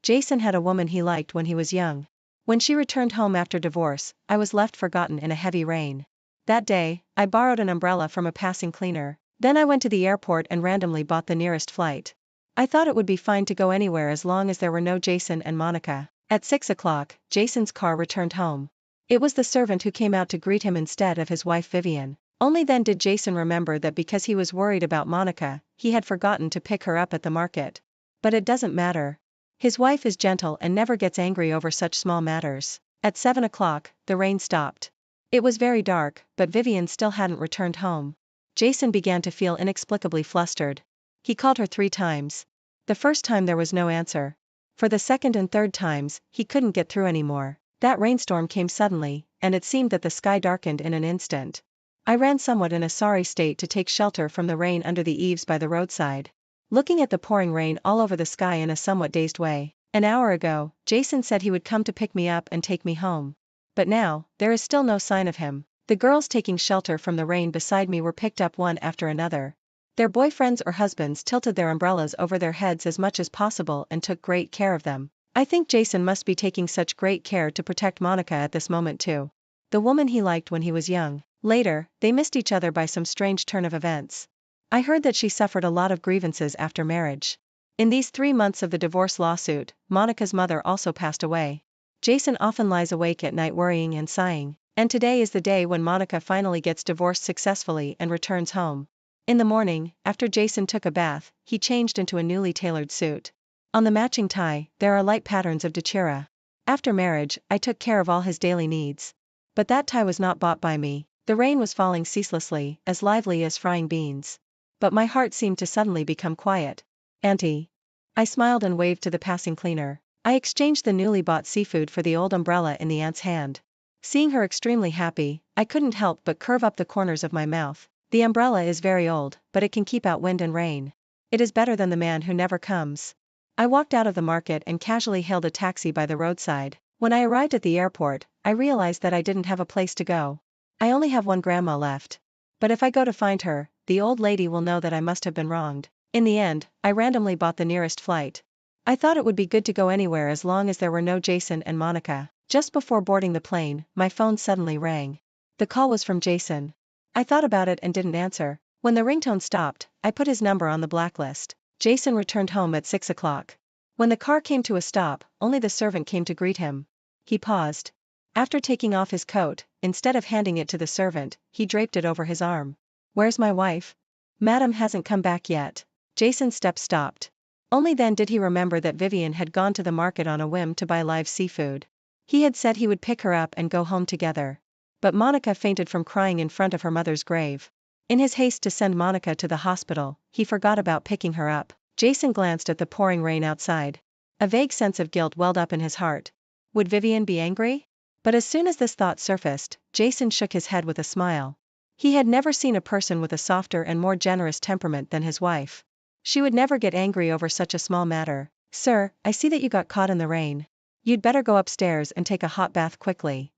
Jason had a woman he liked when he was young. When she returned home after divorce, I was left forgotten in a heavy rain. That day, I borrowed an umbrella from a passing cleaner. Then I went to the airport and randomly bought the nearest flight. I thought it would be fine to go anywhere as long as there were no Jason and Monica. At 6 o'clock, Jason's car returned home. It was the servant who came out to greet him instead of his wife Vivian. Only then did Jason remember that because he was worried about Monica, he had forgotten to pick her up at the market. But it doesn't matter. His wife is gentle and never gets angry over such small matters. At 7 o'clock, the rain stopped. It was very dark, but Vivian still hadn't returned home. Jason began to feel inexplicably flustered. He called her 3 times. The first time there was no answer. For the second and third times, he couldn't get through anymore. That rainstorm came suddenly, and it seemed that the sky darkened in an instant. I ran somewhat in a sorry state to take shelter from the rain under the eaves by the roadside. Looking at the pouring rain all over the sky in a somewhat dazed way. An hour ago, Jason said he would come to pick me up and take me home. But now, there is still no sign of him. The girls taking shelter from the rain beside me were picked up one after another. Their boyfriends or husbands tilted their umbrellas over their heads as much as possible and took great care of them. I think Jason must be taking such great care to protect Monica at this moment too. The woman he liked when he was young. Later, they missed each other by some strange turn of events. I heard that she suffered a lot of grievances after marriage. In these 3 months of the divorce lawsuit, Monica's mother also passed away. Jason often lies awake at night worrying and sighing, and today is the day when Monica finally gets divorced successfully and returns home. In the morning, after Jason took a bath, he changed into a newly tailored suit. On the matching tie, there are light patterns of datura. After marriage, I took care of all his daily needs. But that tie was not bought by me. The rain was falling ceaselessly, as lively as frying beans. But my heart seemed to suddenly become quiet. Auntie. I smiled and waved to the passing cleaner. I exchanged the newly bought seafood for the old umbrella in the aunt's hand. Seeing her extremely happy, I couldn't help but curve up the corners of my mouth. The umbrella is very old, but it can keep out wind and rain. It is better than the man who never comes. I walked out of the market and casually hailed a taxi by the roadside. When I arrived at the airport, I realized that I didn't have a place to go. I only have one grandma left. But if I go to find her, the old lady will know that I must have been wronged. In the end, I randomly bought the nearest flight. I thought it would be good to go anywhere as long as there were no Jason and Monica. Just before boarding the plane, my phone suddenly rang. The call was from Jason. I thought about it and didn't answer. When the ringtone stopped, I put his number on the blacklist. Jason returned home at 6 o'clock. When the car came to a stop, only the servant came to greet him. He paused. After taking off his coat, instead of handing it to the servant, he draped it over his arm. Where's my wife? Madam hasn't come back yet. Jason's steps stopped. Only then did he remember that Vivian had gone to the market on a whim to buy live seafood. He had said he would pick her up and go home together. But Monica fainted from crying in front of her mother's grave. In his haste to send Monica to the hospital, he forgot about picking her up. Jason glanced at the pouring rain outside. A vague sense of guilt welled up in his heart. Would Vivian be angry? But as soon as this thought surfaced, Jason shook his head with a smile. He had never seen a person with a softer and more generous temperament than his wife. She would never get angry over such a small matter. Sir, I see that you got caught in the rain. You'd better go upstairs and take a hot bath quickly.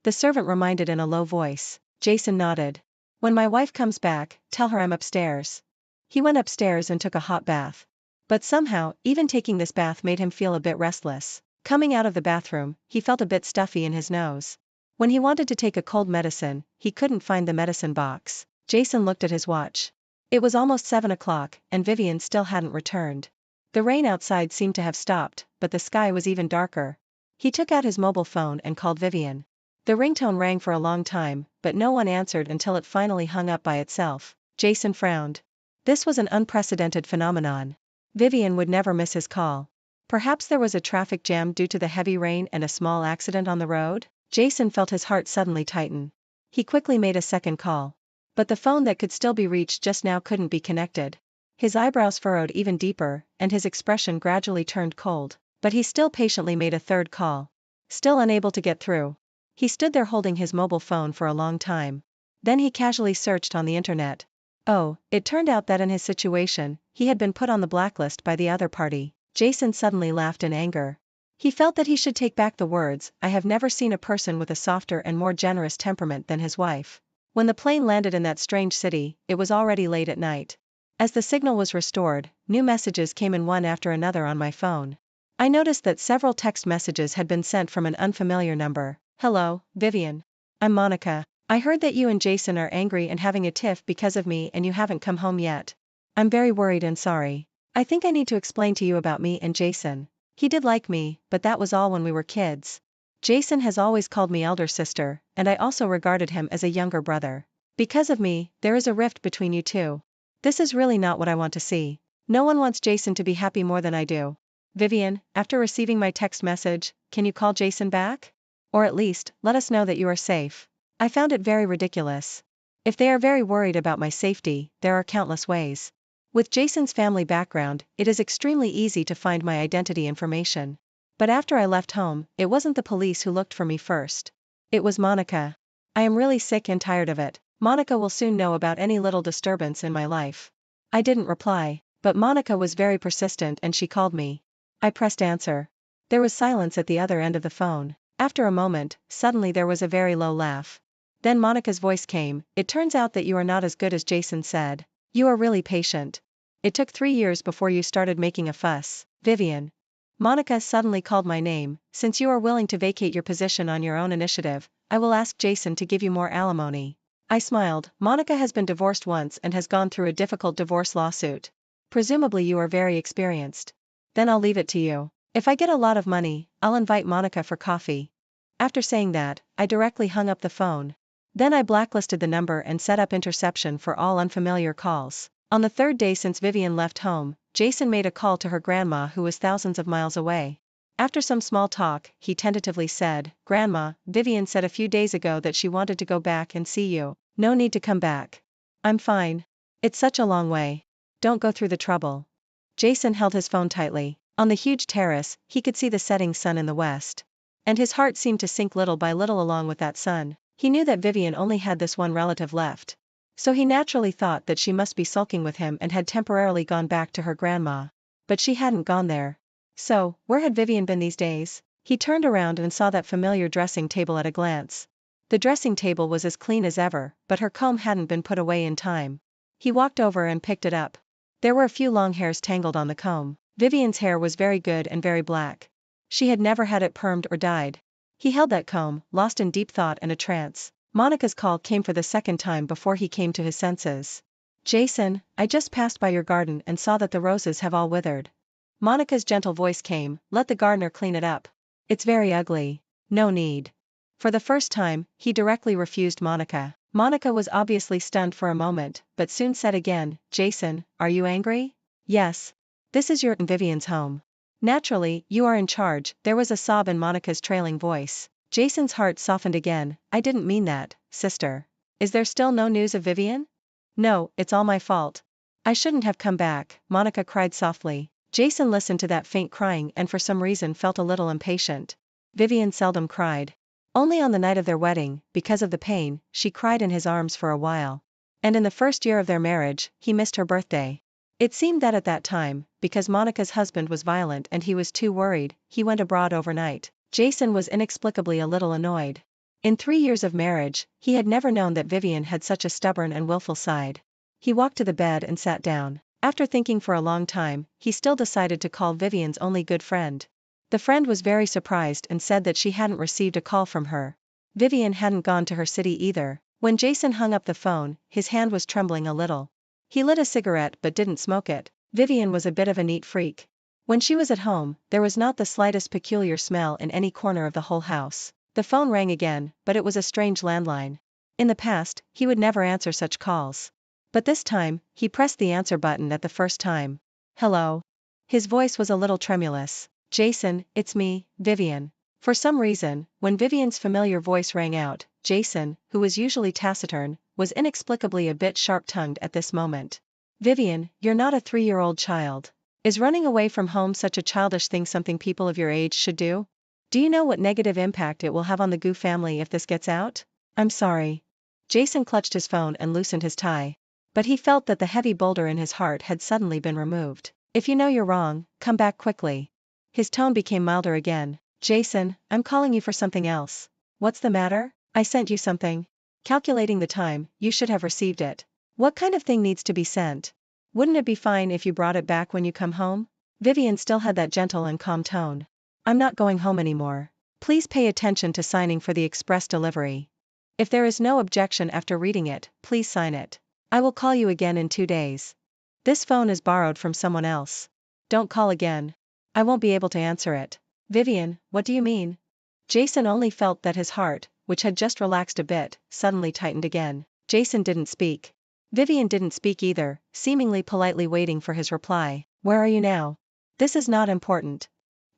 The servant reminded in a low voice. Jason nodded. When my wife comes back, tell her I'm upstairs. He went upstairs and took a hot bath. But somehow, even taking this bath made him feel a bit restless. Coming out of the bathroom, he felt a bit stuffy in his nose. When he wanted to take a cold medicine, he couldn't find the medicine box. Jason looked at his watch. It was almost 7 o'clock, and Vivian still hadn't returned. The rain outside seemed to have stopped, but the sky was even darker. He took out his mobile phone and called Vivian. The ringtone rang for a long time, but no one answered until it finally hung up by itself. Jason frowned. This was an unprecedented phenomenon. Vivian would never miss his call. Perhaps there was a traffic jam due to the heavy rain and a small accident on the road? Jason felt his heart suddenly tighten. He quickly made a second call. But the phone that could still be reached just now couldn't be connected. His eyebrows furrowed even deeper, and his expression gradually turned cold. But he still patiently made a third call. Still unable to get through. He stood there holding his mobile phone for a long time. Then he casually searched on the internet. Oh, it turned out that in his situation, he had been put on the blacklist by the other party. Jason suddenly laughed in anger. He felt that he should take back the words, I have never seen a person with a softer and more generous temperament than his wife. When the plane landed in that strange city, it was already late at night. As the signal was restored, new messages came in one after another on my phone. I noticed that several text messages had been sent from an unfamiliar number. Hello, Vivian. I'm Monica. I heard that you and Jason are angry and having a tiff because of me and you haven't come home yet. I'm very worried and sorry. I think I need to explain to you about me and Jason. He did like me, but that was all when we were kids. Jason has always called me elder sister, and I also regarded him as a younger brother. Because of me, there is a rift between you two. This is really not what I want to see. No one wants Jason to be happy more than I do. Vivian, after receiving my text message, can you call Jason back? Or at least, let us know that you are safe. I found it very ridiculous. If they are very worried about my safety, there are countless ways. With Jason's family background, it is extremely easy to find my identity information. But after I left home, it wasn't the police who looked for me first. It was Monica. I am really sick and tired of it. Monica will soon know about any little disturbance in my life. I didn't reply, but Monica was very persistent and she called me. I pressed answer. There was silence at the other end of the phone. After a moment, suddenly there was a very low laugh. Then Monica's voice came, "It turns out that you are not as good as Jason said. You are really patient. It took 3 years before you started making a fuss, Vivian." Monica suddenly called my name. "Since you are willing to vacate your position on your own initiative, I will ask Jason to give you more alimony." I smiled. Monica has been divorced once and has gone through a difficult divorce lawsuit. Presumably you are very experienced. Then I'll leave it to you. If I get a lot of money, I'll invite Monica for coffee. After saying that, I directly hung up the phone. Then I blacklisted the number and set up interception for all unfamiliar calls. On the 3rd day since Vivian left home, Jason made a call to her grandma who was thousands of miles away. After some small talk, he tentatively said, "Grandma, Vivian said a few days ago that she wanted to go back and see you." "No need to come back. I'm fine. It's such a long way. Don't go through the trouble." Jason held his phone tightly. On the huge terrace, he could see the setting sun in the west. And his heart seemed to sink little by little along with that sun. He knew that Vivian only had this one relative left. So he naturally thought that she must be sulking with him and had temporarily gone back to her grandma. But she hadn't gone there. So, where had Vivian been these days? He turned around and saw that familiar dressing table at a glance. The dressing table was as clean as ever, but her comb hadn't been put away in time. He walked over and picked it up. There were a few long hairs tangled on the comb. Vivian's hair was very good and very black. She had never had it permed or dyed. He held that comb, lost in deep thought and a trance. Monica's call came for the second time before he came to his senses. "Jason, I just passed by your garden and saw that the roses have all withered." Monica's gentle voice came, "Let the gardener clean it up. It's very ugly." "No need." For the first time, he directly refused Monica. Monica was obviously stunned for a moment, but soon said again, "Jason, are you angry?" "Yes. This is your and Vivian's home. Naturally, you are in charge." There was a sob in Monica's trailing voice. Jason's heart softened again. "I didn't mean that, sister. Is there still no news of Vivian?" "No, it's all my fault. I shouldn't have come back," Monica cried softly. Jason listened to that faint crying and for some reason felt a little impatient. Vivian seldom cried. Only on the night of their wedding, because of the pain, she cried in his arms for a while. And in the first year of their marriage, he missed her birthday. It seemed that at that time, because Monica's husband was violent and he was too worried, he went abroad overnight. Jason was inexplicably a little annoyed. In 3 years of marriage, he had never known that Vivian had such a stubborn and willful side. He walked to the bed and sat down. After thinking for a long time, he still decided to call Vivian's only good friend. The friend was very surprised and said that she hadn't received a call from her. Vivian hadn't gone to her city either. When Jason hung up the phone, his hand was trembling a little. He lit a cigarette but didn't smoke it. Vivian was a bit of a neat freak. When she was at home, there was not the slightest peculiar smell in any corner of the whole house. The phone rang again, but it was a strange landline. In the past, he would never answer such calls. But this time, he pressed the answer button at the first time. "Hello." His voice was a little tremulous. "Jason, it's me, Vivian." For some reason, when Vivian's familiar voice rang out, Jason, who was usually taciturn, was inexplicably a bit sharp-tongued at this moment. "Vivian, you're not a 3-year-old child. Is running away from home such a childish thing, something people of your age should do? Do you know what negative impact it will have on the Gu family if this gets out?" "I'm sorry." Jason clutched his phone and loosened his tie. But he felt that the heavy boulder in his heart had suddenly been removed. "If you know you're wrong, come back quickly." His tone became milder again. "Jason, I'm calling you for something else." "What's the matter?" "I sent you something." Calculating the time, "You should have received it." "What kind of thing needs to be sent?" "Wouldn't it be fine if you brought it back when you come home?" Vivian still had that gentle and calm tone. I'm not going home anymore. Please pay attention to signing for the express delivery. If there is no objection after reading it, please sign it. I will call you again in 2 days. This phone is borrowed from someone else. Don't call again. I won't be able to answer it. Vivian, what do you mean? Jason only felt that his heart, which had just relaxed a bit, suddenly tightened again. Jason didn't speak. Vivian didn't speak either, seemingly politely waiting for his reply. Where are you now? This is not important.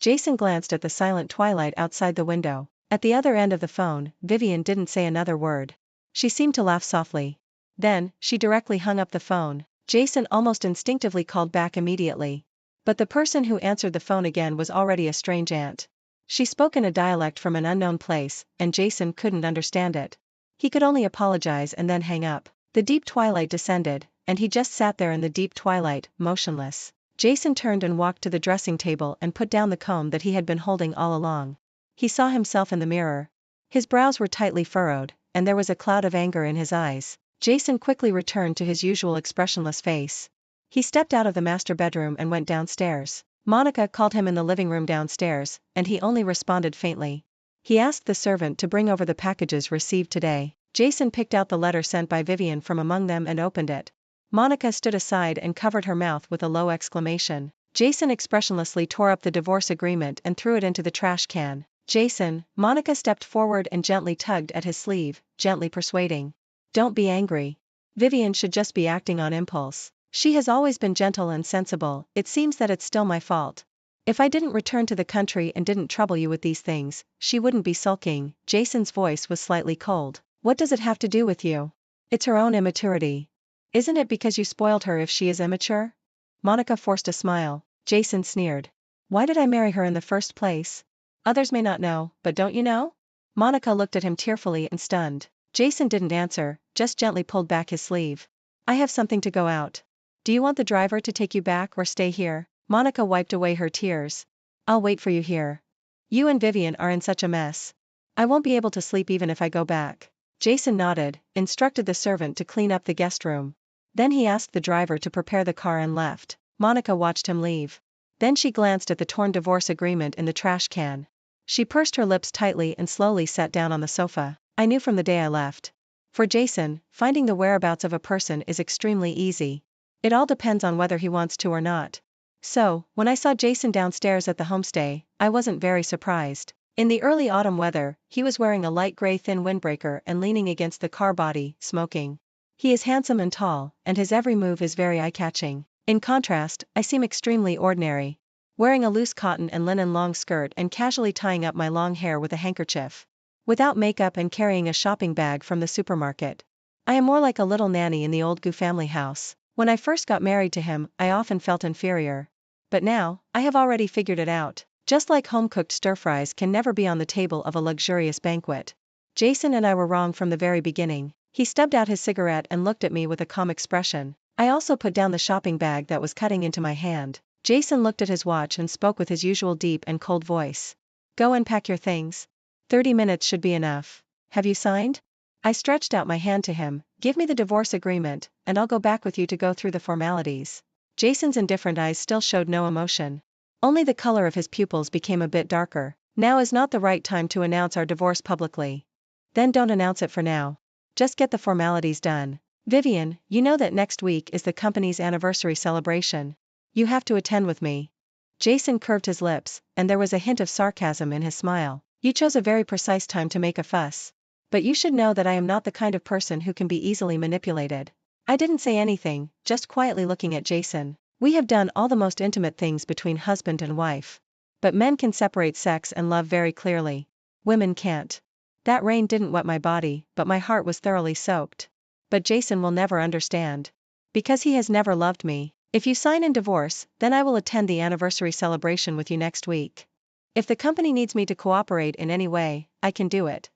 Jason glanced at the silent twilight outside the window. At the other end of the phone, Vivian didn't say another word. She seemed to laugh softly. Then, she directly hung up the phone. Jason almost instinctively called back immediately. But the person who answered the phone again was already a strange aunt. She spoke in a dialect from an unknown place, and Jason couldn't understand it. He could only apologize and then hang up. The deep twilight descended, and he just sat there in the deep twilight, motionless. Jason turned and walked to the dressing table and put down the comb that he had been holding all along. He saw himself in the mirror. His brows were tightly furrowed, and there was a cloud of anger in his eyes. Jason quickly returned to his usual expressionless face. He stepped out of the master bedroom and went downstairs. Monica called him in the living room downstairs, and he only responded faintly. He asked the servant to bring over the packages received today. Jason picked out the letter sent by Vivian from among them and opened it. Monica stood aside and covered her mouth with a low exclamation. Jason expressionlessly tore up the divorce agreement and threw it into the trash can. Jason, Monica stepped forward and gently tugged at his sleeve, gently persuading. Don't be angry. Vivian should just be acting on impulse. She has always been gentle and sensible. It seems that it's still my fault. If I didn't return to the country and didn't trouble you with these things, she wouldn't be sulking. Jason's voice was slightly cold. What does it have to do with you? It's her own immaturity. Isn't it because you spoiled her if she is immature? Monica forced a smile. Jason sneered. Why did I marry her in the first place? Others may not know, but don't you know? Monica looked at him tearfully and stunned. Jason didn't answer, just gently pulled back his sleeve. I have something to go out. Do you want the driver to take you back or stay here? Monica wiped away her tears. I'll wait for you here. You and Vivian are in such a mess. I won't be able to sleep even if I go back. Jason nodded, instructed the servant to clean up the guest room. Then he asked the driver to prepare the car and left. Monica watched him leave. Then she glanced at the torn divorce agreement in the trash can. She pursed her lips tightly and slowly sat down on the sofa. I knew from the day I left. For Jason, finding the whereabouts of a person is extremely easy. It all depends on whether he wants to or not. So, when I saw Jason downstairs at the homestay, I wasn't very surprised. In the early autumn weather, he was wearing a light gray thin windbreaker and leaning against the car body, smoking. He is handsome and tall, and his every move is very eye-catching. In contrast, I seem extremely ordinary. Wearing a loose cotton and linen long skirt and casually tying up my long hair with a handkerchief. Without makeup and carrying a shopping bag from the supermarket. I am more like a little nanny in the old Gu family house. When I first got married to him, I often felt inferior. But now, I have already figured it out. Just like home-cooked stir-fries can never be on the table of a luxurious banquet. Jason and I were wrong from the very beginning. He stubbed out his cigarette and looked at me with a calm expression. I also put down the shopping bag that was cutting into my hand. Jason looked at his watch and spoke with his usual deep and cold voice. Go and pack your things. 30 minutes should be enough. Have you signed? I stretched out my hand to him. Give me the divorce agreement, and I'll go back with you to go through the formalities. Jason's indifferent eyes still showed no emotion. Only the color of his pupils became a bit darker. Now is not the right time to announce our divorce publicly. Then don't announce it for now. Just get the formalities done. Vivian, you know that next week is the company's anniversary celebration. You have to attend with me. Jason curved his lips, and there was a hint of sarcasm in his smile. You chose a very precise time to make a fuss. But you should know that I am not the kind of person who can be easily manipulated. I didn't say anything, just quietly looking at Jason. We have done all the most intimate things between husband and wife. But men can separate sex and love very clearly. Women can't. That rain didn't wet my body, but my heart was thoroughly soaked. But Jason will never understand. Because he has never loved me. If you sign in divorce, then I will attend the anniversary celebration with you next week. If the company needs me to cooperate in any way, I can do it.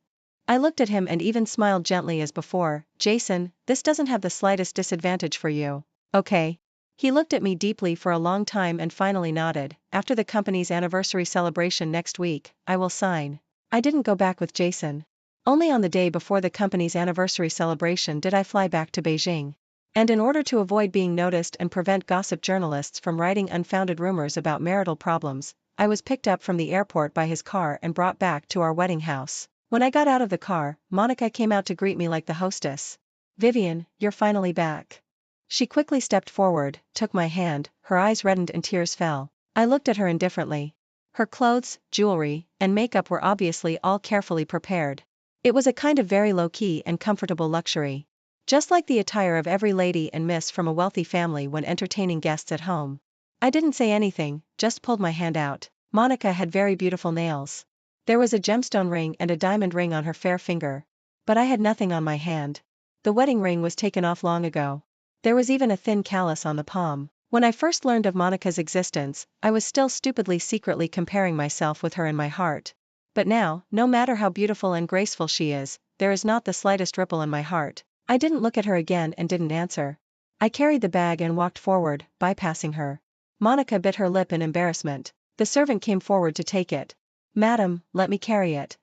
I looked at him and even smiled gently as before. Jason, this doesn't have the slightest disadvantage for you. Okay. He looked at me deeply for a long time and finally nodded. After the company's anniversary celebration next week, I will sign. I didn't go back with Jason. Only on the day before the company's anniversary celebration did I fly back to Beijing. And in order to avoid being noticed and prevent gossip journalists from writing unfounded rumors about marital problems, I was picked up from the airport by his car and brought back to our wedding house. When I got out of the car, Monica came out to greet me like the hostess. "Vivian, you're finally back." She quickly stepped forward, took my hand, her eyes reddened and tears fell. I looked at her indifferently. Her clothes, jewelry, and makeup were obviously all carefully prepared. It was a kind of very low-key and comfortable luxury. Just like the attire of every lady and miss from a wealthy family when entertaining guests at home. I didn't say anything, just pulled my hand out. Monica had very beautiful nails. There was a gemstone ring and a diamond ring on her fair finger. But I had nothing on my hand. The wedding ring was taken off long ago. There was even a thin callus on the palm. When I first learned of Monica's existence, I was still stupidly secretly comparing myself with her in my heart. But now, no matter how beautiful and graceful she is, there is not the slightest ripple in my heart. I didn't look at her again and didn't answer. I carried the bag and walked forward, bypassing her. Monica bit her lip in embarrassment. The servant came forward to take it. "Madam, let me carry it."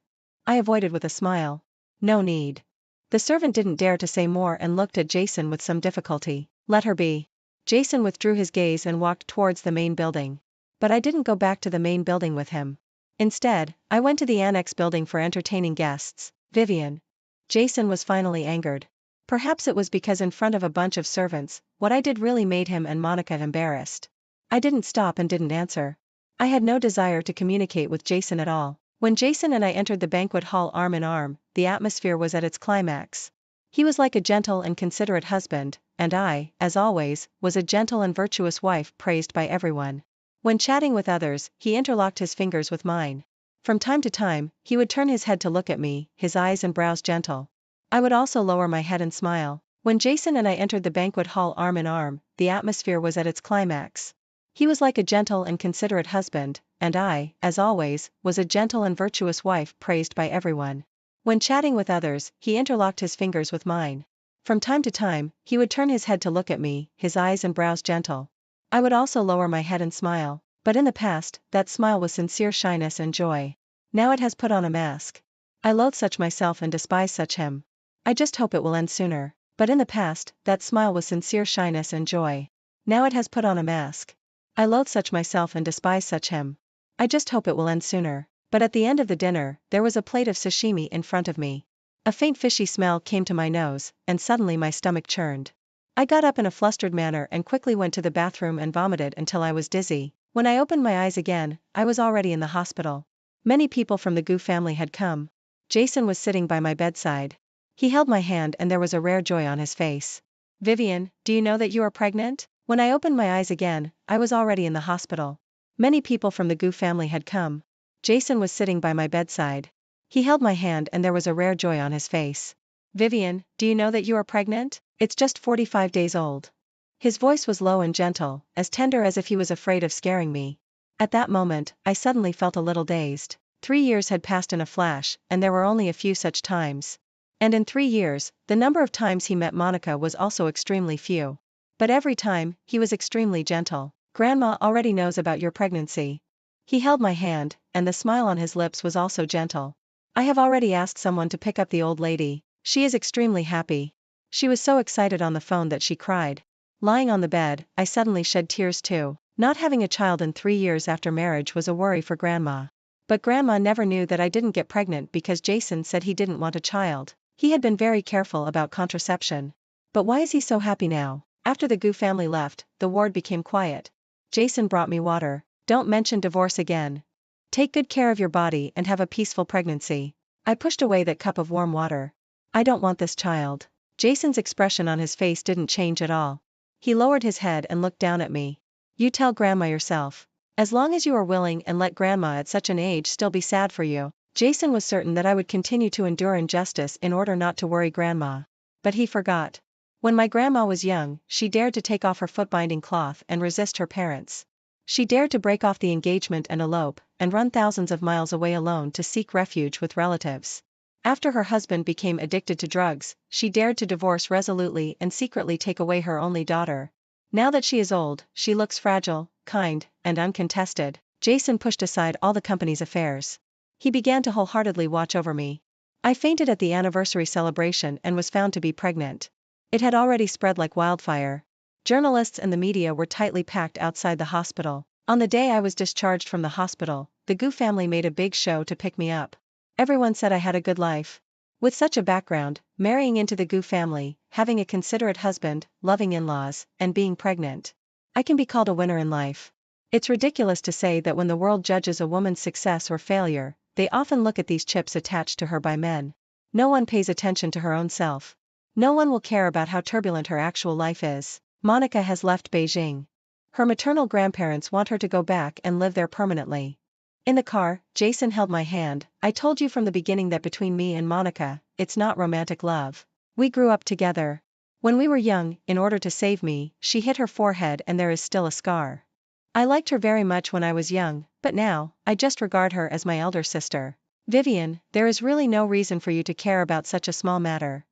I avoided with a smile. "No need." The servant didn't dare to say more and looked at Jason with some difficulty. "Let her be." Jason withdrew his gaze and walked towards the main building. But I didn't go back to the main building with him. Instead, I went to the annex building for entertaining guests. "Vivian." Jason was finally angered. Perhaps it was because in front of a bunch of servants, what I did really made him and Monica embarrassed. I didn't stop and didn't answer. I had no desire to communicate with Jason at all. When Jason and I entered the banquet hall arm in arm, the atmosphere was at its climax. He was like a gentle and considerate husband, and I, as always, was a gentle and virtuous wife praised by everyone. When chatting with others, he interlocked his fingers with mine. From time to time, he would turn his head to look at me, his eyes and brows gentle. I would also lower my head and smile. When Jason and I entered the banquet hall arm in arm, the atmosphere was at its climax. He was like a gentle and considerate husband, and I, as always, was a gentle and virtuous wife praised by everyone. When chatting with others, he interlocked his fingers with mine. From time to time, he would turn his head to look at me, his eyes and brows gentle. I would also lower my head and smile, but in the past, that smile was sincere shyness and joy. Now it has put on a mask. I loathe such myself and despise such him. I just hope it will end sooner. But in the past, that smile was sincere shyness and joy. Now it has put on a mask. I loathe such myself and despise such him. I just hope it will end sooner. But at the end of the dinner, there was a plate of sashimi in front of me. A faint fishy smell came to my nose, and suddenly my stomach churned. I got up in a flustered manner and quickly went to the bathroom and vomited until I was dizzy. When I opened my eyes again, I was already in the hospital. Many people from the Gu family had come. Jason was sitting by my bedside. He held my hand and there was a rare joy on his face. "Vivian, do you know that you are pregnant?" When I opened my eyes again, I was already in the hospital. Many people from the Gu family had come. Jason was sitting by my bedside. He held my hand and there was a rare joy on his face. "Vivian, do you know that you are pregnant? It's just 45 days old." His voice was low and gentle, as tender as if he was afraid of scaring me. At that moment, I suddenly felt a little dazed. 3 years had passed in a flash, and there were only a few such times. And in 3 years, the number of times he met Monica was also extremely few. But every time, he was extremely gentle. "Grandma already knows about your pregnancy." He held my hand, and the smile on his lips was also gentle. "I have already asked someone to pick up the old lady. She is extremely happy." She was so excited on the phone that she cried. Lying on the bed, I suddenly shed tears too. Not having a child in 3 years after marriage was a worry for Grandma. But Grandma never knew that I didn't get pregnant because Jason said he didn't want a child. He had been very careful about contraception. But why is he so happy now? After the Gu family left, the ward became quiet. Jason brought me water. "Don't mention divorce again. Take good care of your body and have a peaceful pregnancy." I pushed away that cup of warm water. "I don't want this child." Jason's expression on his face didn't change at all. He lowered his head and looked down at me. "You tell Grandma yourself. As long as you are willing and let Grandma at such an age still be sad for you." Jason was certain that I would continue to endure injustice in order not to worry Grandma. But he forgot. When my grandma was young, she dared to take off her foot-binding cloth and resist her parents. She dared to break off the engagement and elope, and run thousands of miles away alone to seek refuge with relatives. After her husband became addicted to drugs, she dared to divorce resolutely and secretly take away her only daughter. Now that she is old, she looks fragile, kind, and uncontested. Jason pushed aside all the company's affairs. He began to wholeheartedly watch over me. I fainted at the anniversary celebration and was found to be pregnant. It had already spread like wildfire. Journalists and the media were tightly packed outside the hospital. On the day I was discharged from the hospital, the Gu family made a big show to pick me up. Everyone said I had a good life. With such a background, marrying into the Gu family, having a considerate husband, loving in-laws, and being pregnant, I can be called a winner in life. It's ridiculous to say that when the world judges a woman's success or failure, they often look at these chips attached to her by men. No one pays attention to her own self. No one will care about how turbulent her actual life is. Monica has left Beijing. Her maternal grandparents want her to go back and live there permanently. In the car, Jason held my hand. I told you from the beginning that between me and Monica, it's not romantic love. We grew up together. When we were young, in order to save me, she hit her forehead and there is still a scar. I liked her very much when I was young, but now, I just regard her as my elder sister. Vivian, there is really no reason for you to care about such a small matter.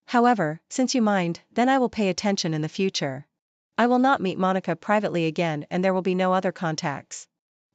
However, since you mind, then I will pay attention in the future. I will not meet Monica privately again and there will be no other contacts.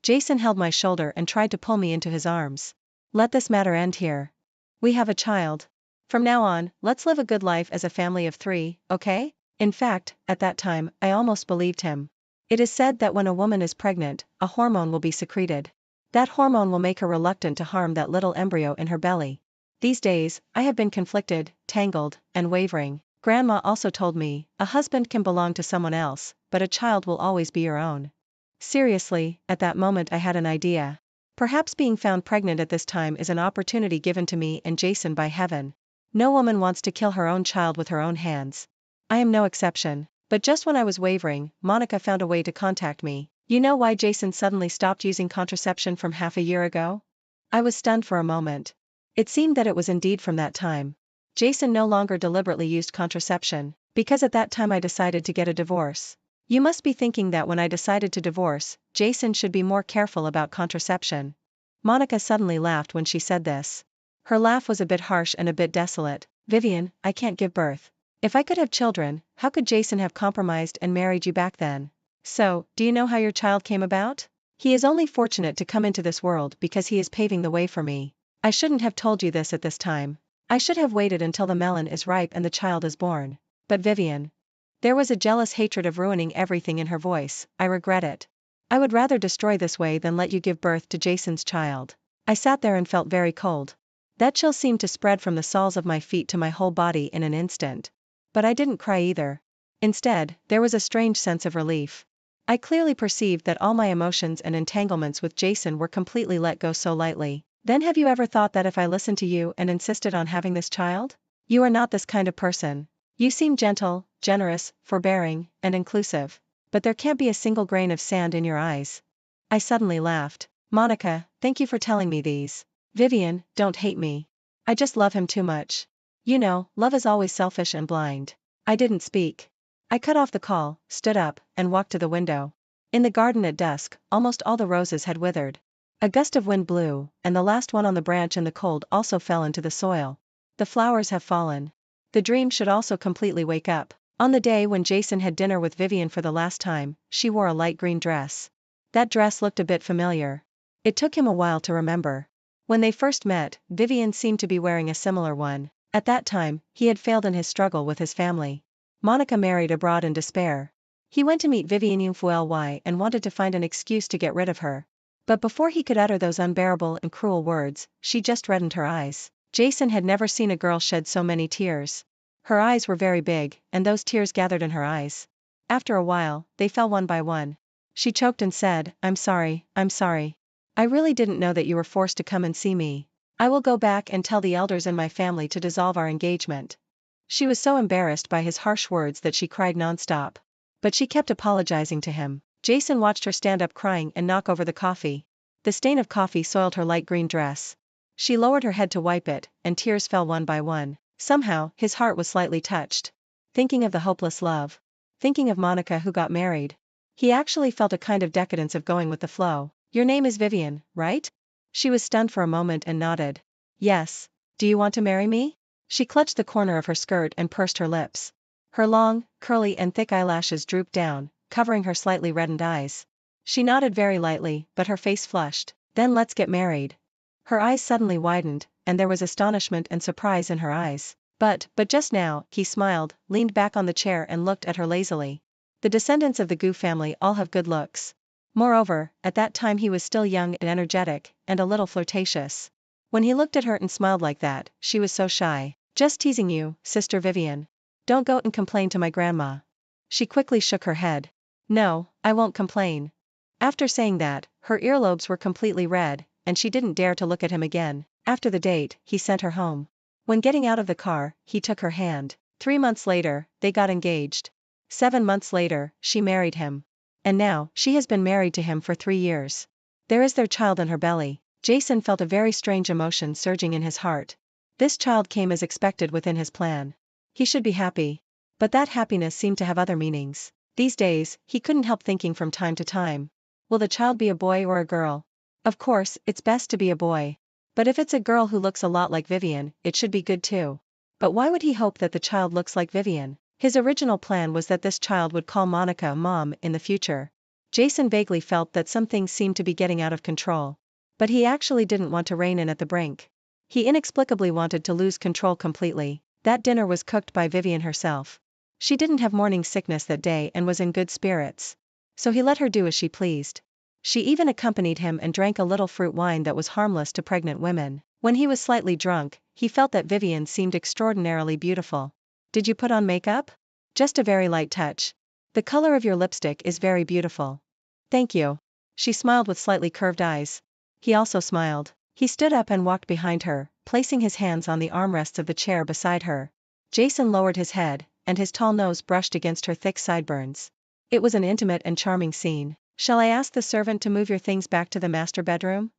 Jason held my shoulder and tried to pull me into his arms. Let this matter end here. We have a child. From now on, let's live a good life as a family of 3, okay? In fact, at that time, I almost believed him. It is said that when a woman is pregnant, a hormone will be secreted. That hormone will make her reluctant to harm that little embryo in her belly. These days, I have been conflicted, tangled, and wavering. Grandma also told me, a husband can belong to someone else, but a child will always be your own. Seriously, at that moment I had an idea. Perhaps being found pregnant at this time is an opportunity given to me and Jason by heaven. No woman wants to kill her own child with her own hands. I am no exception. But just when I was wavering, Monica found a way to contact me. You know why Jason suddenly stopped using contraception from half a year ago? I was stunned for a moment. It seemed that it was indeed from that time. Jason no longer deliberately used contraception, because at that time I decided to get a divorce. You must be thinking that when I decided to divorce, Jason should be more careful about contraception. Monica suddenly laughed when she said this. Her laugh was a bit harsh and a bit desolate. Vivian, I can't give birth. If I could have children, how could Jason have compromised and married you back then? So, do you know how your child came about? He is only fortunate to come into this world because he is paving the way for me. I shouldn't have told you this at this time. I should have waited until the melon is ripe and the child is born. But Vivian. There was a jealous hatred of ruining everything in her voice. I regret it. I would rather destroy this way than let you give birth to Jason's child. I sat there and felt very cold. That chill seemed to spread from the soles of my feet to my whole body in an instant. But I didn't cry either. Instead, there was a strange sense of relief. I clearly perceived that all my emotions and entanglements with Jason were completely let go so lightly. Then have you ever thought that if I listened to you and insisted on having this child? You are not this kind of person. You seem gentle, generous, forbearing, and inclusive. But there can't be a single grain of sand in your eyes. I suddenly laughed. Monica, thank you for telling me these. Vivian, don't hate me. I just love him too much. You know, love is always selfish and blind. I didn't speak. I cut off the call, stood up, and walked to the window. In the garden at dusk, almost all the roses had withered. A gust of wind blew, and the last one on the branch in the cold also fell into the soil. The flowers have fallen. The dream should also completely wake up. On the day when Jason had dinner with Vivian for the last time, she wore a light green dress. That dress looked a bit familiar. It took him a while to remember. When they first met, Vivian seemed to be wearing a similar one. At that time, he had failed in his struggle with his family. Monica married abroad in despair. He went to meet Vivian Young.she and wanted to find an excuse to get rid of her. But before he could utter those unbearable and cruel words, she just reddened her eyes. Jason had never seen a girl shed so many tears. Her eyes were very big, and those tears gathered in her eyes. After a while, they fell one by one. She choked and said, I'm sorry. I really didn't know that you were forced to come and see me. I will go back and tell the elders in my family to dissolve our engagement. She was so embarrassed by his harsh words that she cried nonstop. But she kept apologizing to him. Jason watched her stand up crying and knock over the coffee. The stain of coffee soiled her light green dress. She lowered her head to wipe it, and tears fell one by one. Somehow, his heart was slightly touched. Thinking of the hopeless love. Thinking of Monica who got married. He actually felt a kind of decadence of going with the flow. Your name is Vivian, right? She was stunned for a moment and nodded. Yes. Do you want to marry me? She clutched the corner of her skirt and pursed her lips. Her long, curly and thick eyelashes drooped down, covering her slightly reddened eyes. She nodded very lightly, but her face flushed. Then let's get married. Her eyes suddenly widened, and there was astonishment and surprise in her eyes. But just now, he smiled, leaned back on the chair and looked at her lazily. The descendants of the Gu family all have good looks. Moreover, at that time he was still young and energetic, and a little flirtatious. When he looked at her and smiled like that, she was so shy. Just teasing you, Sister Vivian. Don't go and complain to my grandma. She quickly shook her head. No, I won't complain. After saying that, her earlobes were completely red, and she didn't dare to look at him again. After the date, he sent her home. When getting out of the car, he took her hand. 3 months later, they got engaged. 7 months later, she married him. And now, she has been married to him for 3 years. There is their child in her belly. Jason felt a very strange emotion surging in his heart. This child came as expected within his plan. He should be happy. But that happiness seemed to have other meanings. These days, he couldn't help thinking from time to time. Will the child be a boy or a girl? Of course, it's best to be a boy. But if it's a girl who looks a lot like Vivian, it should be good too. But why would he hope that the child looks like Vivian? His original plan was that this child would call Monica Mom in the future. Jason vaguely felt that some things seemed to be getting out of control. But he actually didn't want to rein in at the brink. He inexplicably wanted to lose control completely. That dinner was cooked by Vivian herself. She didn't have morning sickness that day and was in good spirits. So he let her do as she pleased. She even accompanied him and drank a little fruit wine that was harmless to pregnant women. When he was slightly drunk, he felt that Vivian seemed extraordinarily beautiful. Did you put on makeup? Just a very light touch. The color of your lipstick is very beautiful. Thank you. She smiled with slightly curved eyes. He also smiled. He stood up and walked behind her, placing his hands on the armrests of the chair beside her. Jason lowered his head, and his tall nose brushed against her thick sideburns. It was an intimate and charming scene. Shall I ask the servant to move your things back to the master bedroom?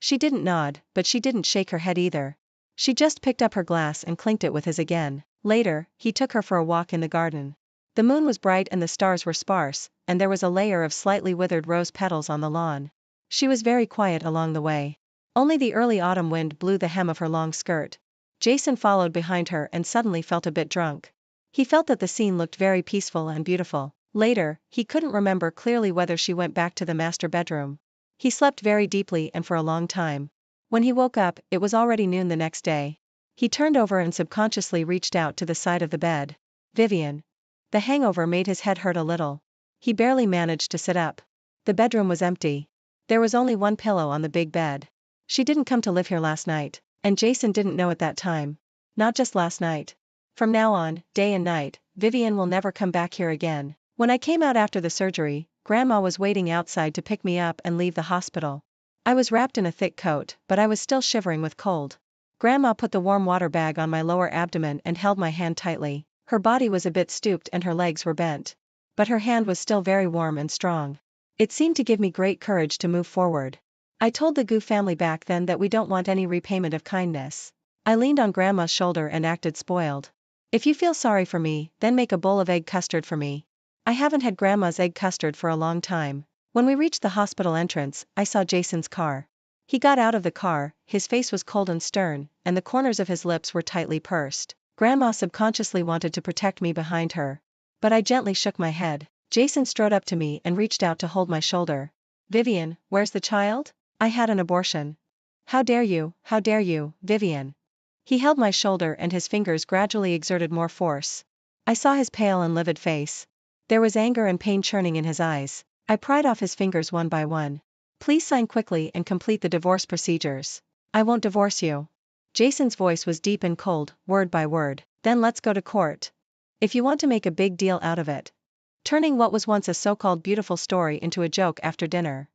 She didn't nod, but she didn't shake her head either. She just picked up her glass and clinked it with his again. Later, he took her for a walk in the garden. The moon was bright and the stars were sparse, and there was a layer of slightly withered rose petals on the lawn. She was very quiet along the way. Only the early autumn wind blew the hem of her long skirt. Jason followed behind her and suddenly felt a bit drunk. He felt that the scene looked very peaceful and beautiful. Later, he couldn't remember clearly whether she went back to the master bedroom. He slept very deeply and for a long time. When he woke up, it was already noon the next day. He turned over and subconsciously reached out to the side of the bed. Vivian. The hangover made his head hurt a little. He barely managed to sit up. The bedroom was empty. There was only one pillow on the big bed. She didn't come to live here last night, and Jason didn't know at that time. Not just last night. From now on, day and night, Vivian will never come back here again. When I came out after the surgery, Grandma was waiting outside to pick me up and leave the hospital. I was wrapped in a thick coat, but I was still shivering with cold. Grandma put the warm water bag on my lower abdomen and held my hand tightly. Her body was a bit stooped and her legs were bent. But her hand was still very warm and strong. It seemed to give me great courage to move forward. I told the Gu family back then that we don't want any repayment of kindness. I leaned on Grandma's shoulder and acted spoiled. If you feel sorry for me, then make a bowl of egg custard for me. I haven't had Grandma's egg custard for a long time. When we reached the hospital entrance, I saw Jason's car. He got out of the car, his face was cold and stern, and the corners of his lips were tightly pursed. Grandma subconsciously wanted to protect me behind her. But I gently shook my head. Jason strode up to me and reached out to hold my shoulder. Vivian, where's the child? I had an abortion. How dare you, Vivian? He held my shoulder and his fingers gradually exerted more force. I saw his pale and livid face. There was anger and pain churning in his eyes. I pried off his fingers one by one. Please sign quickly and complete the divorce procedures. I won't divorce you. Jason's voice was deep and cold, word by word. Then let's go to court. If you want to make a big deal out of it. Turning what was once a so-called beautiful story into a joke after dinner.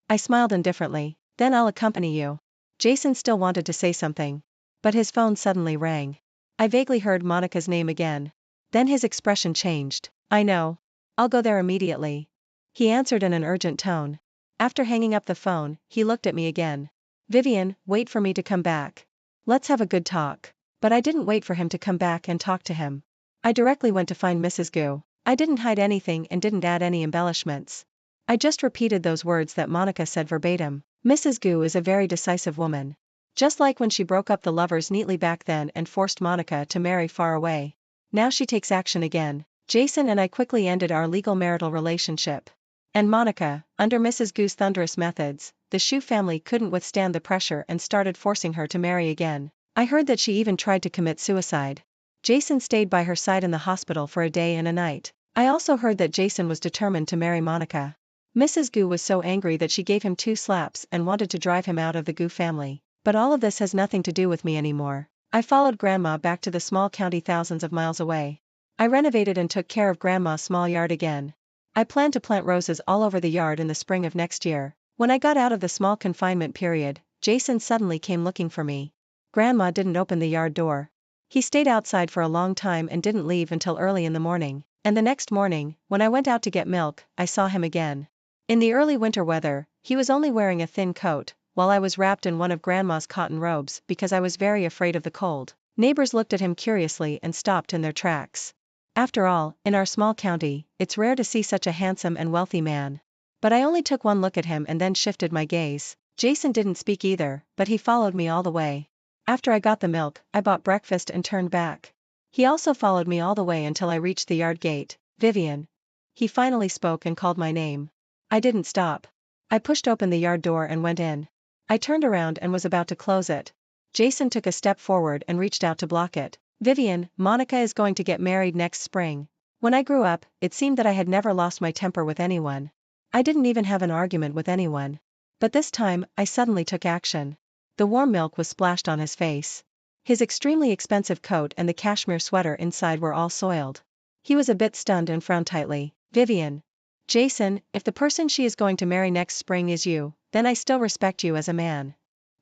I smiled indifferently. Then I'll accompany you. Jason still wanted to say something. But his phone suddenly rang. I vaguely heard Monica's name again. Then his expression changed. I know. I'll go there immediately. He answered in an urgent tone. After hanging up the phone, he looked at me again. Vivian, wait for me to come back. Let's have a good talk. But I didn't wait for him to come back and talk to him. I directly went to find Mrs. Gu. I didn't hide anything and didn't add any embellishments. I just repeated those words that Monica said verbatim. Mrs. Gu is a very decisive woman. Just like when she broke up the lovers neatly back then and forced Monica to marry far away. Now she takes action again. Jason and I quickly ended our legal marital relationship. And Monica, under Mrs. Gu's thunderous methods, the Shu family couldn't withstand the pressure and started forcing her to marry again. I heard that she even tried to commit suicide. Jason stayed by her side in the hospital for a day and a night. I also heard that Jason was determined to marry Monica. Mrs. Gu was so angry that she gave him 2 slaps and wanted to drive him out of the Gu family. But all of this has nothing to do with me anymore. I followed Grandma back to the small county thousands of miles away. I renovated and took care of Grandma's small yard again. I plan to plant roses all over the yard in the spring of next year. When I got out of the small confinement period, Jason suddenly came looking for me. Grandma didn't open the yard door. He stayed outside for a long time and didn't leave until early in the morning, and the next morning, when I went out to get milk, I saw him again. In the early winter weather, he was only wearing a thin coat, while I was wrapped in one of Grandma's cotton robes because I was very afraid of the cold. Neighbors looked at him curiously and stopped in their tracks. After all, in our small county, it's rare to see such a handsome and wealthy man. But I only took one look at him and then shifted my gaze. Jason didn't speak either, but he followed me all the way. After I got the milk, I bought breakfast and turned back. He also followed me all the way until I reached the yard gate. Vivian. He finally spoke and called my name. I didn't stop. I pushed open the yard door and went in. I turned around and was about to close it. Jason took a step forward and reached out to block it. Vivian, Monica is going to get married next spring. When I grew up, it seemed that I had never lost my temper with anyone. I didn't even have an argument with anyone. But this time, I suddenly took action. The warm milk was splashed on his face. His extremely expensive coat and the cashmere sweater inside were all soiled. He was a bit stunned and frowned tightly. Vivian. Jason, if the person she is going to marry next spring is you, then I still respect you as a man.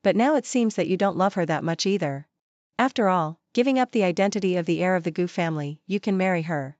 But now it seems that you don't love her that much either. After all, giving up the identity of the heir of the Gu family, you can marry her.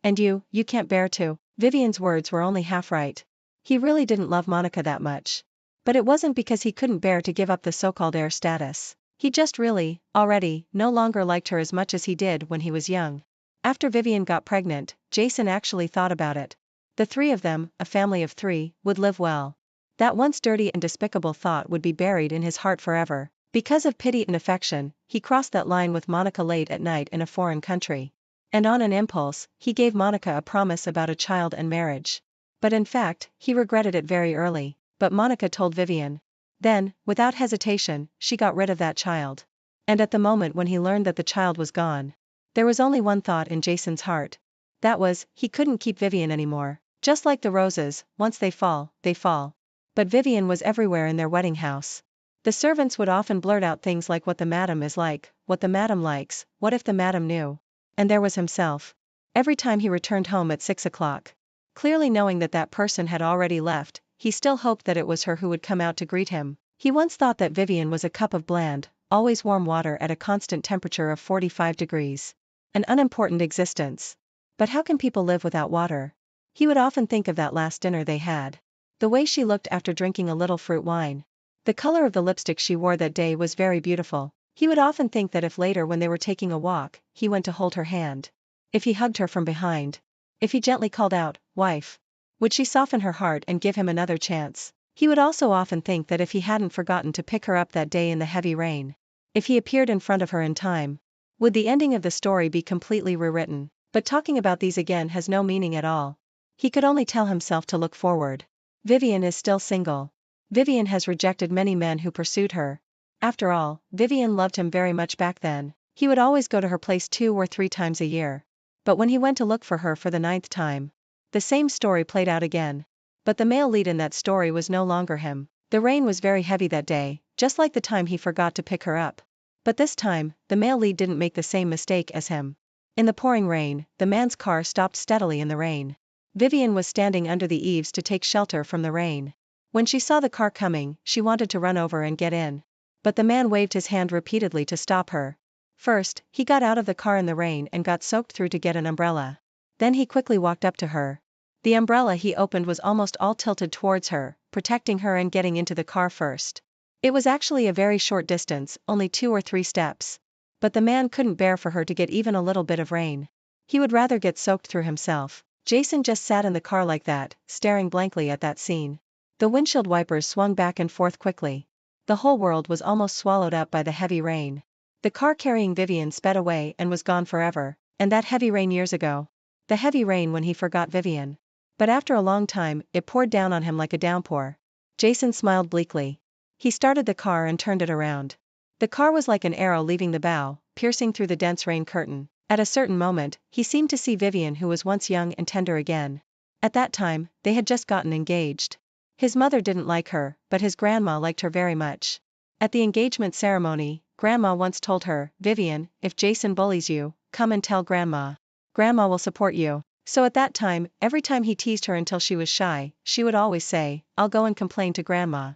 And you can't bear to. Vivian's words were only half right. He really didn't love Monica that much. But it wasn't because he couldn't bear to give up the so-called heir status. He just really, already, no longer liked her as much as he did when he was young. After Vivian got pregnant, Jason actually thought about it. The 3 of them, a family of 3, would live well. That once dirty and despicable thought would be buried in his heart forever. Because of pity and affection, he crossed that line with Monica late at night in a foreign country. And on an impulse, he gave Monica a promise about a child and marriage. But in fact, he regretted it very early, but Monica told Vivian. Then, without hesitation, she got rid of that child. And at the moment when he learned that the child was gone, there was only one thought in Jason's heart. That was, he couldn't keep Vivian anymore. Just like the roses, once they fall, they fall. But Vivian was everywhere in their wedding house. The servants would often blurt out things like what the madam is like, what the madam likes, what if the madam knew. And there was himself. Every time he returned home at 6 o'clock. Clearly knowing that that person had already left, he still hoped that it was her who would come out to greet him. He once thought that Vivian was a cup of bland, always warm water at a constant temperature of 45 degrees. An unimportant existence. But how can people live without water? He would often think of that last dinner they had. The way she looked after drinking a little fruit wine. The color of the lipstick she wore that day was very beautiful. He would often think that if later when they were taking a walk, he went to hold her hand. If he hugged her from behind. If he gently called out, "Wife." Would she soften her heart and give him another chance? He would also often think that if he hadn't forgotten to pick her up that day in the heavy rain. If he appeared in front of her in time. Would the ending of the story be completely rewritten? But talking about these again has no meaning at all. He could only tell himself to look forward. Vivian is still single. Vivian has rejected many men who pursued her. After all, Vivian loved him very much back then. He would always go to her place 2 or 3 times a year. But when he went to look for her for the 9th time, the same story played out again. But the male lead in that story was no longer him. The rain was very heavy that day, just like the time he forgot to pick her up. But this time, the male lead didn't make the same mistake as him. In the pouring rain, the man's car stopped steadily in the rain. Vivian was standing under the eaves to take shelter from the rain. When she saw the car coming, she wanted to run over and get in. But the man waved his hand repeatedly to stop her. First, he got out of the car in the rain and got soaked through to get an umbrella. Then he quickly walked up to her. The umbrella he opened was almost all tilted towards her, protecting her and getting into the car first. It was actually a very short distance, only 2 or 3 steps. But the man couldn't bear for her to get even a little bit of rain. He would rather get soaked through himself. Jason just sat in the car like that, staring blankly at that scene. The windshield wipers swung back and forth quickly. The whole world was almost swallowed up by the heavy rain. The car carrying Vivian sped away and was gone forever. And that heavy rain years ago. The heavy rain when he forgot Vivian. But after a long time, it poured down on him like a downpour. Jason smiled bleakly. He started the car and turned it around. The car was like an arrow leaving the bow, piercing through the dense rain curtain. At a certain moment, he seemed to see Vivian, who was once young and tender again. At that time, they had just gotten engaged. His mother didn't like her, but his grandma liked her very much. At the engagement ceremony, Grandma once told her, "Vivian, if Jason bullies you, come and tell Grandma. Grandma will support you." So at that time, every time he teased her until she was shy, she would always say, "I'll go and complain to Grandma."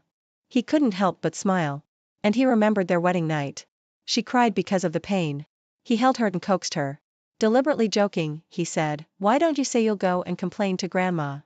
He couldn't help but smile. And he remembered their wedding night. She cried because of the pain. He held her and coaxed her. Deliberately joking, he said, "Why don't you say you'll go and complain to Grandma?"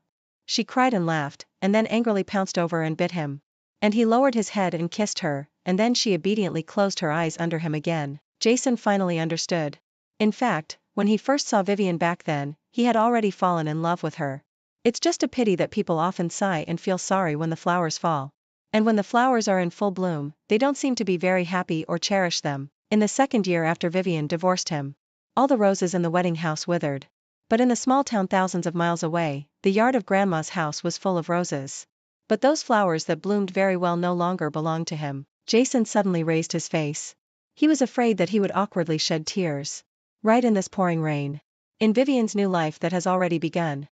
She cried and laughed, and then angrily pounced over and bit him. And he lowered his head and kissed her, and then she obediently closed her eyes under him again. Jason finally understood. In fact, when he first saw Vivian back then, he had already fallen in love with her. It's just a pity that people often sigh and feel sorry when the flowers fall. And when the flowers are in full bloom, they don't seem to be very happy or cherish them. In the second year after Vivian divorced him, all the roses in the wedding house withered. But in the small town thousands of miles away, the yard of Grandma's house was full of roses. But those flowers that bloomed very well no longer belonged to him. Jason suddenly raised his face. He was afraid that he would awkwardly shed tears. Right in this pouring rain. In Vivian's new life that has already begun.